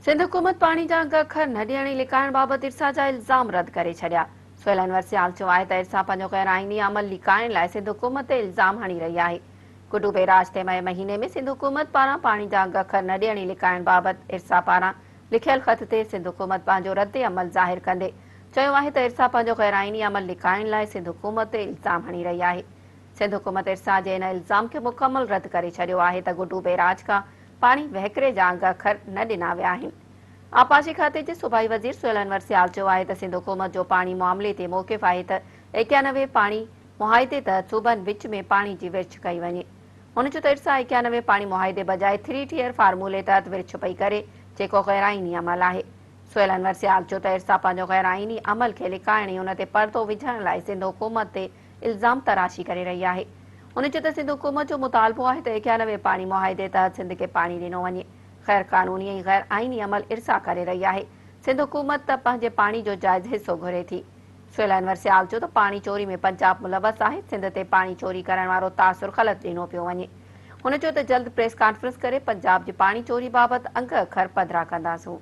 सिंध हुकूमत पानी जा अघ अखर न ॾियण लिकाइण बाबति इरसा जा इल्ज़ाम रद्द करे छॾिया। सुहेल अनवर सियाल चयो आहे त इरसा पंहिंजो गैर आईनी अमल लिकाइण लाइ सिंध हुकूमत ते इल्ज़ाम हणी रही आहे। गुड्डू बेराज ते मई महीने में सिंध हुकूमत पारां पानी जा अघ अखर न ॾियण लिकाइण बाबति इरसा पारां लिखियल ख़त ते सिंध हुकूमत पंहिंजो रद्द अमल ज़ाहिर कंदे चयो आहे त इरसा पंहिंजो गैर आईनी अमल लिकाइण लाइ सिंध हुकूमत ते इल्ज़ाम हणी रही आहे। सिंध हुकूमत इरसा जे इन इल्ज़ाम खे मुकमल रद्द करे छॾियो आहे त गुड्डू बेराज खां पाणी वहिकिरे जा अघ अखर न ॾिना विया आहिनि। आपाशी खाते जे सूबाई वज़ीर सुहेल अनवर सियाल चयो आहे त सिंध हुकूमत जो पाणी मामले ते मौक़िफ़ आहे त 91 पाणी मुआहिदे तहत सूबनि विच में पाणी जी विर्छ कई वञे। हुन चयो त इरसा 91 पाणी मुआहिदे बजाए 3 टियर फार्मूले तहत विर्छ पई करे, जेको गैर आईनी अमल आहे। सुहेल अनवर सियाल चयो त इरसा पंहिंजो गैर आईनी अमल खे लिकाइण ऐं हुन ते परतो विझण लाइ सिंध हुकूमत ते इल्ज़ाम तराशी करे रही आहे। हुन चयो त सिंध हुकूमत जो मुतालबो आहे त 91 पाणी मुआहिदे तहत सिंध खे पाणी ॾिनो वञे। गैर कानूनी ऐं गैर आईनी अमल इरसा करे रही आहे। सिंध हुकूमत त पंहिंजे पाणी जो जायज़ हिस्सो घुरे थी। सुहेल अनवर सियाल चयो त पाणी चोरी में पंजाब मुलवस आहे। सिंध ते पाणी चोरी करण वारो तासुर ग़लत ॾिनो पियो वञे। हुन चयो त जल्द प्रेस कॉन्फ्रेंस करे पंजाब जी पाणी चोरी बाबति अघ अखर पधिरा कंदासूं।